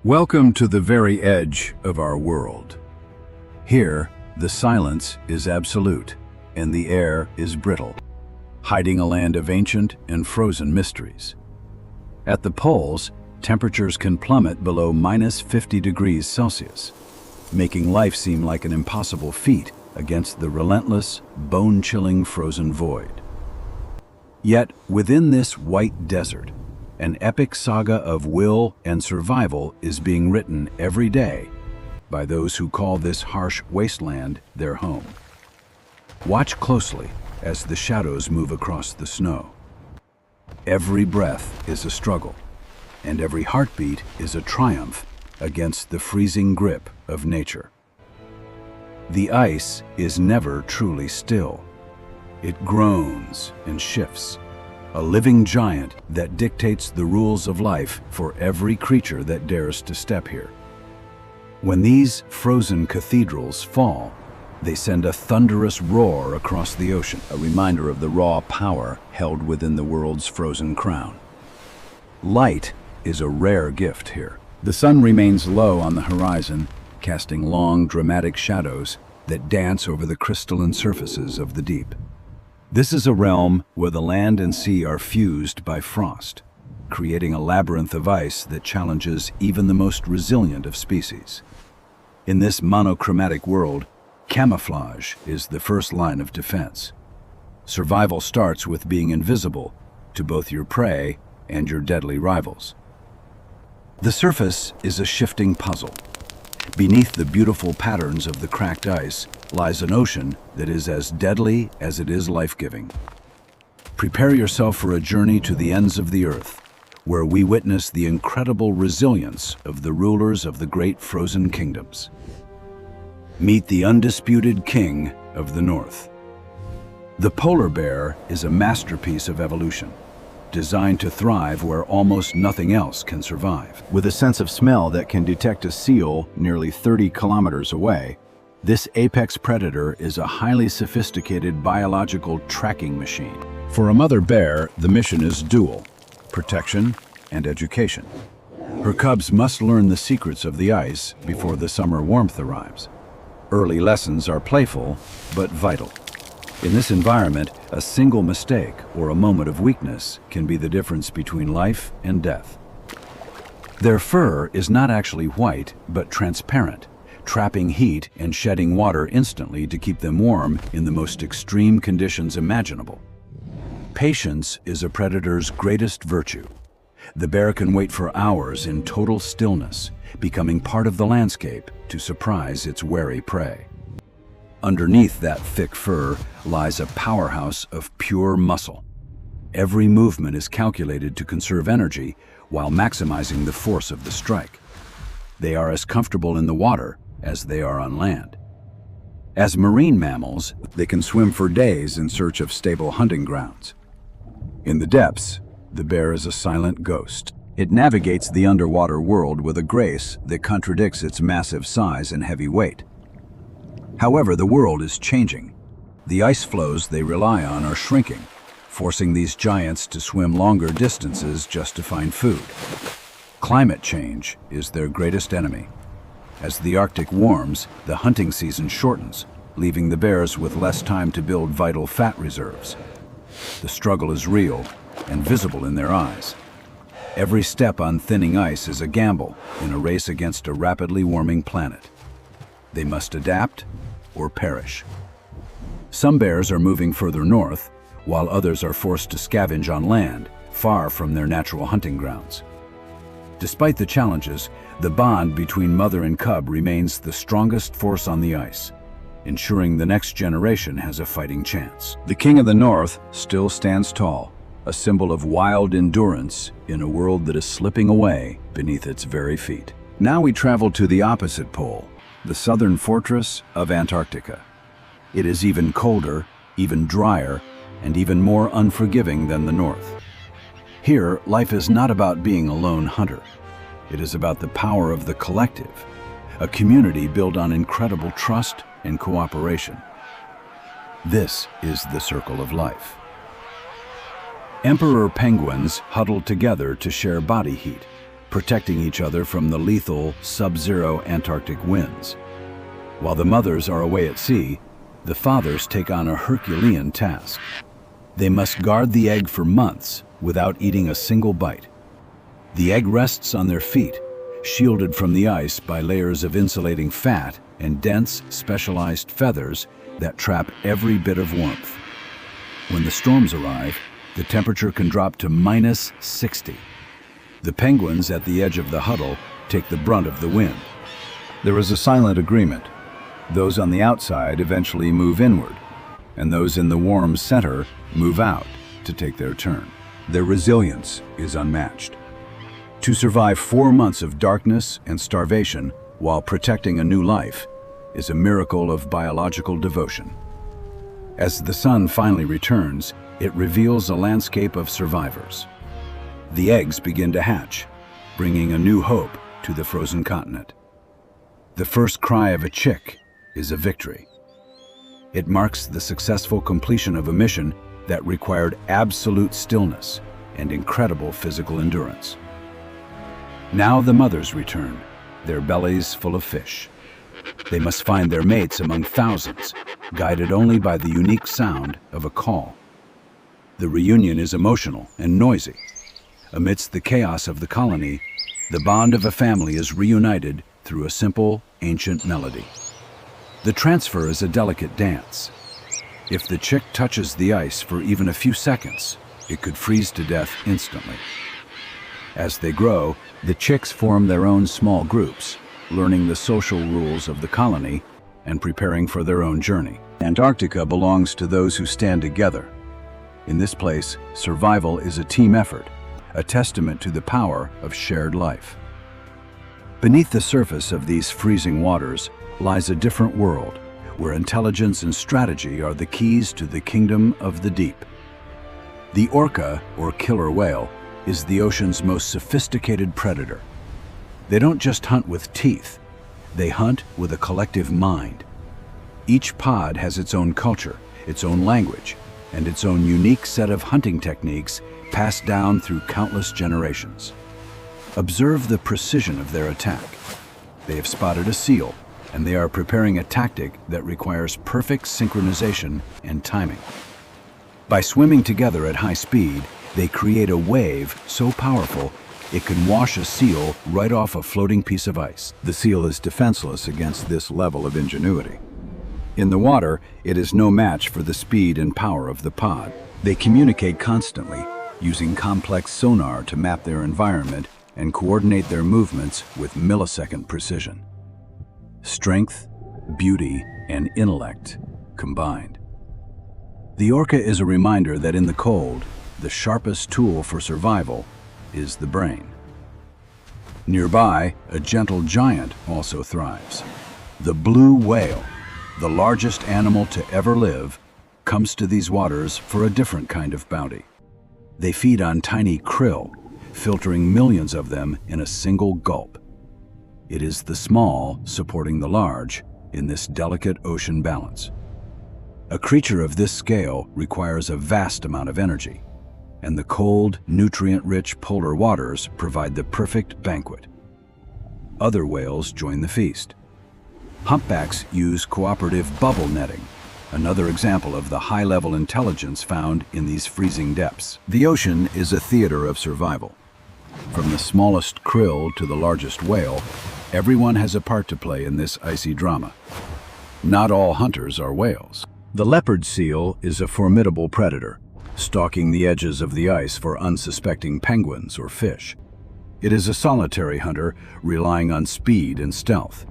Welcome to the very edge of our world. Here, the silence is absolute, and the air is brittle, hiding a land of ancient and frozen mysteries. At the poles, temperatures can plummet below -50 degrees Celsius, making life seem like an impossible feat against the relentless, bone-chilling frozen void. Yet, within this white desert, an epic saga of will and survival is being written every day by those who call this harsh wasteland their home. Watch closely as the shadows move across the snow. Every breath is a struggle, and every heartbeat is a triumph against the freezing grip of nature. The ice is never truly still. It groans and shifts, a living giant that dictates the rules of life for every creature that dares to step here. When these frozen cathedrals fall, they send a thunderous roar across the ocean, a reminder of the raw power held within the world's frozen crown. Light is a rare gift here. The sun remains low on the horizon, casting long, dramatic shadows that dance over the crystalline surfaces of the deep. This is a realm where the land and sea are fused by frost, creating a labyrinth of ice that challenges even the most resilient of species. In this monochromatic world, camouflage is the first line of defense. Survival starts with being invisible to both your prey and your deadly rivals. The surface is a shifting puzzle. Beneath the beautiful patterns of the cracked ice lies an ocean that is as deadly as it is life-giving. Prepare yourself for a journey to the ends of the earth, where we witness the incredible resilience of the rulers of the great frozen kingdoms. Meet the undisputed king of the north. The polar bear is a masterpiece of evolution, designed to thrive where almost nothing else can survive. With a sense of smell that can detect a seal nearly 30 kilometers away, this apex predator is a highly sophisticated biological tracking machine. For a mother bear, the mission is dual: protection and education. Her cubs must learn the secrets of the ice before the summer warmth arrives. Early lessons are playful, but vital. In this environment, a single mistake or a moment of weakness can be the difference between life and death. Their fur is not actually white, but transparent, trapping heat and shedding water instantly to keep them warm in the most extreme conditions imaginable. Patience is a predator's greatest virtue. The bear can wait for hours in total stillness, becoming part of the landscape to surprise its wary prey. Underneath that thick fur lies a powerhouse of pure muscle. Every movement is calculated to conserve energy while maximizing the force of the strike. They are as comfortable in the water as they are on land. As marine mammals, they can swim for days in search of stable hunting grounds. In the depths, the bear is a silent ghost. It navigates the underwater world with a grace that contradicts its massive size and heavy weight. However, the world is changing. The ice floes they rely on are shrinking, forcing these giants to swim longer distances just to find food. Climate change is their greatest enemy. As the Arctic warms, the hunting season shortens, leaving the bears with less time to build vital fat reserves. The struggle is real and visible in their eyes. Every step on thinning ice is a gamble in a race against a rapidly warming planet. They must adapt or perish. Some bears are moving further north, while others are forced to scavenge on land, far from their natural hunting grounds. Despite the challenges, the bond between mother and cub remains the strongest force on the ice, ensuring the next generation has a fighting chance. The King of the North still stands tall, a symbol of wild endurance in a world that is slipping away beneath its very feet. Now we travel to the opposite pole, the southern fortress of Antarctica. It is even colder, even drier, and even more unforgiving than the north. Here, life is not about being a lone hunter. It is about the power of the collective, a community built on incredible trust and cooperation. This is the circle of life. Emperor penguins huddle together to share body heat, protecting each other from the lethal sub-zero Antarctic winds. While the mothers are away at sea, the fathers take on a Herculean task. They must guard the egg for months without eating a single bite. The egg rests on their feet, shielded from the ice by layers of insulating fat and dense, specialized feathers that trap every bit of warmth. When the storms arrive, the temperature can drop to -60. The penguins at the edge of the huddle take the brunt of the wind. There is a silent agreement. Those on the outside eventually move inward, and those in the warm center move out to take their turn. Their resilience is unmatched. To survive 4 months of darkness and starvation while protecting a new life is a miracle of biological devotion. As the sun finally returns, it reveals a landscape of survivors. The eggs begin to hatch, bringing a new hope to the frozen continent. The first cry of a chick is a victory. It marks the successful completion of a mission that required absolute stillness and incredible physical endurance. Now the mothers return, their bellies full of fish. They must find their mates among thousands, guided only by the unique sound of a call. The reunion is emotional and noisy. Amidst the chaos of the colony, the bond of a family is reunited through a simple, ancient melody. The transfer is a delicate dance. If the chick touches the ice for even a few seconds, it could freeze to death instantly. As they grow, the chicks form their own small groups, learning the social rules of the colony and preparing for their own journey. Antarctica belongs to those who stand together. In this place, survival is a team effort, a testament to the power of shared life. Beneath the surface of these freezing waters lies a different world, where intelligence and strategy are the keys to the kingdom of the deep. The orca, or killer whale, is the ocean's most sophisticated predator. They don't just hunt with teeth, they hunt with a collective mind. Each pod has its own culture, its own language, and its own unique set of hunting techniques passed down through countless generations. Observe the precision of their attack. They have spotted a seal, and they are preparing a tactic that requires perfect synchronization and timing. By swimming together at high speed, they create a wave so powerful it can wash a seal right off a floating piece of ice. The seal is defenseless against this level of ingenuity. In the water, it is no match for the speed and power of the pod. They communicate constantly, using complex sonar to map their environment and coordinate their movements with millisecond precision. Strength, beauty, and intellect combined. The orca is a reminder that in the cold, the sharpest tool for survival is the brain. Nearby, a gentle giant also thrives. The blue whale, the largest animal to ever live, comes to these waters for a different kind of bounty. They feed on tiny krill, filtering millions of them in a single gulp. It is the small supporting the large in this delicate ocean balance. A creature of this scale requires a vast amount of energy, and the cold, nutrient-rich polar waters provide the perfect banquet. Other whales join the feast. Humpbacks use cooperative bubble netting, another example of the high-level intelligence found in these freezing depths. The ocean is a theater of survival. From the smallest krill to the largest whale, everyone has a part to play in this icy drama. Not all hunters are whales. The leopard seal is a formidable predator, stalking the edges of the ice for unsuspecting penguins or fish. It is a solitary hunter, relying on speed and stealth.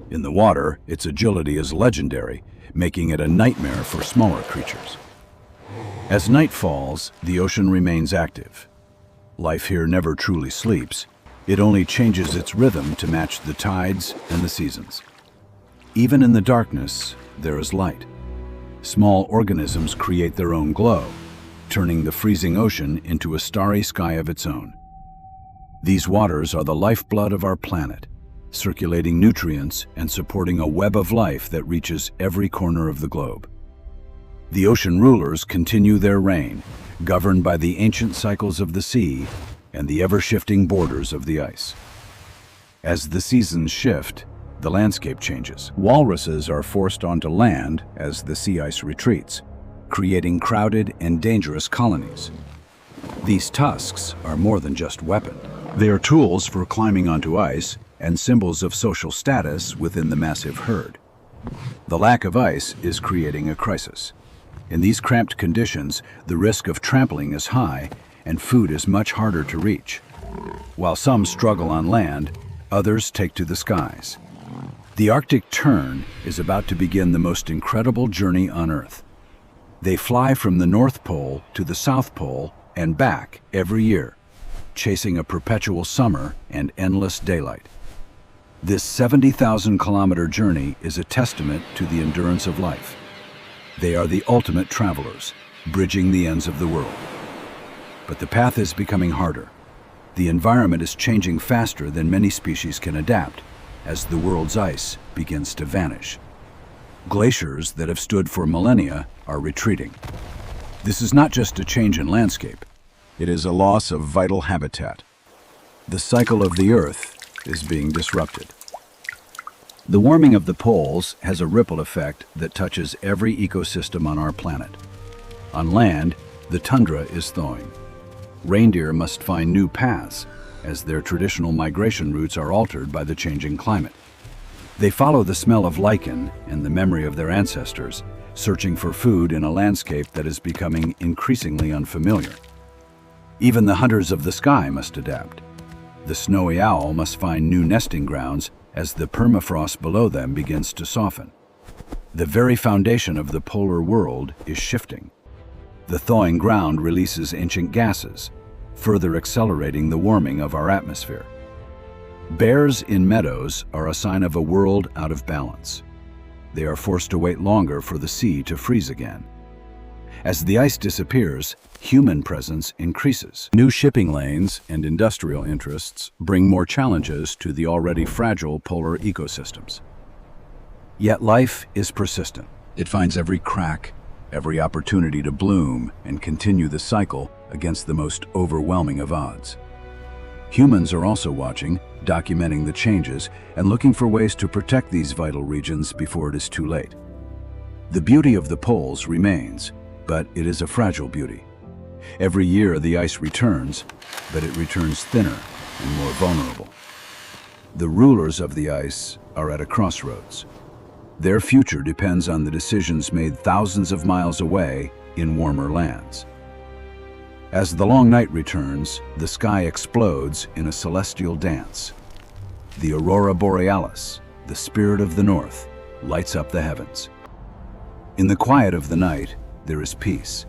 In the water, its agility is legendary, making it a nightmare for smaller creatures. As night falls, the ocean remains active. Life here never truly sleeps. It only changes its rhythm to match the tides and the seasons. Even in the darkness, there is light. Small organisms create their own glow, turning the freezing ocean into a starry sky of its own. These waters are the lifeblood of our planet, circulating nutrients and supporting a web of life that reaches every corner of the globe. The ocean rulers continue their reign, governed by the ancient cycles of the sea and the ever-shifting borders of the ice. As the seasons shift, the landscape changes. Walruses are forced onto land as the sea ice retreats, creating crowded and dangerous colonies. These tusks are more than just weapons. They are tools for climbing onto ice and symbols of social status within the massive herd. The lack of ice is creating a crisis. In these cramped conditions, the risk of trampling is high and food is much harder to reach. While some struggle on land, others take to the skies. The Arctic tern is about to begin the most incredible journey on Earth. They fly from the North Pole to the South Pole and back every year, chasing a perpetual summer and endless daylight. This 70,000-kilometer journey is a testament to the endurance of life. They are the ultimate travelers, bridging the ends of the world. But the path is becoming harder. The environment is changing faster than many species can adapt, as the world's ice begins to vanish. Glaciers that have stood for millennia are retreating. This is not just a change in landscape. It is a loss of vital habitat. The cycle of the Earth is being disrupted. The warming of the poles has a ripple effect that touches every ecosystem on our planet. On land, the tundra is thawing. Reindeer must find new paths as their traditional migration routes are altered by the changing climate. They follow the smell of lichen and the memory of their ancestors, searching for food in a landscape that is becoming increasingly unfamiliar. Even the hunters of the sky must adapt. The snowy owl must find new nesting grounds as the permafrost below them begins to soften. The very foundation of the polar world is shifting. The thawing ground releases ancient gases, further accelerating the warming of our atmosphere. Bears in meadows are a sign of a world out of balance. They are forced to wait longer for the sea to freeze again. As the ice disappears, human presence increases. New shipping lanes and industrial interests bring more challenges to the already fragile polar ecosystems. Yet life is persistent. It finds every crack, every opportunity to bloom and continue the cycle against the most overwhelming of odds. Humans are also watching, documenting the changes, and looking for ways to protect these vital regions before it is too late. The beauty of the poles remains, but it is a fragile beauty. Every year the ice returns, but it returns thinner and more vulnerable. The rulers of the ice are at a crossroads. Their future depends on the decisions made thousands of miles away in warmer lands. As the long night returns, the sky explodes in a celestial dance. The Aurora Borealis, the spirit of the north, lights up the heavens. In the quiet of the night, there is peace.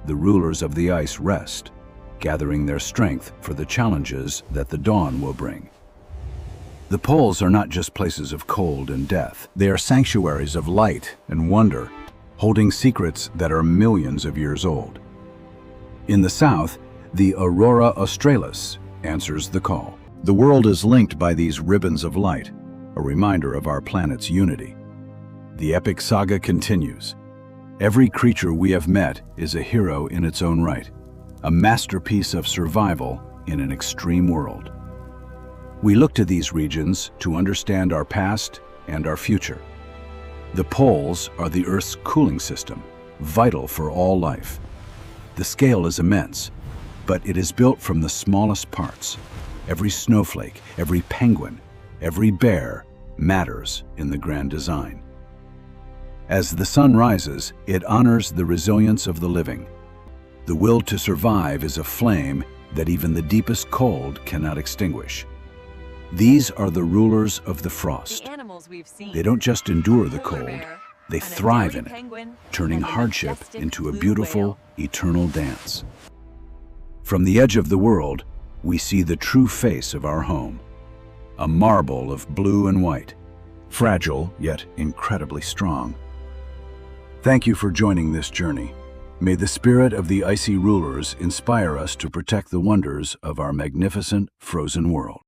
The rulers of the ice rest, gathering their strength for the challenges that the dawn will bring. The poles are not just places of cold and death. They are sanctuaries of light and wonder, holding secrets that are millions of years old. In the south, the Aurora Australis answers the call. The world is linked by these ribbons of light, a reminder of our planet's unity. The epic saga continues. Every creature we have met is a hero in its own right, a masterpiece of survival in an extreme world. We look to these regions to understand our past and our future. The poles are the Earth's cooling system, vital for all life. The scale is immense, but it is built from the smallest parts. Every snowflake, every penguin, every bear matters in the grand design. As the sun rises, it honors the resilience of the living. The will to survive is a flame that even the deepest cold cannot extinguish. These are the rulers of the frost. They don't just endure the cold, they thrive in it, turning hardship into a beautiful, eternal dance. From the edge of the world, we see the true face of our home, a marble of blue and white, fragile yet incredibly strong. Thank you for joining this journey. May the spirit of the icy rulers inspire us to protect the wonders of our magnificent frozen world.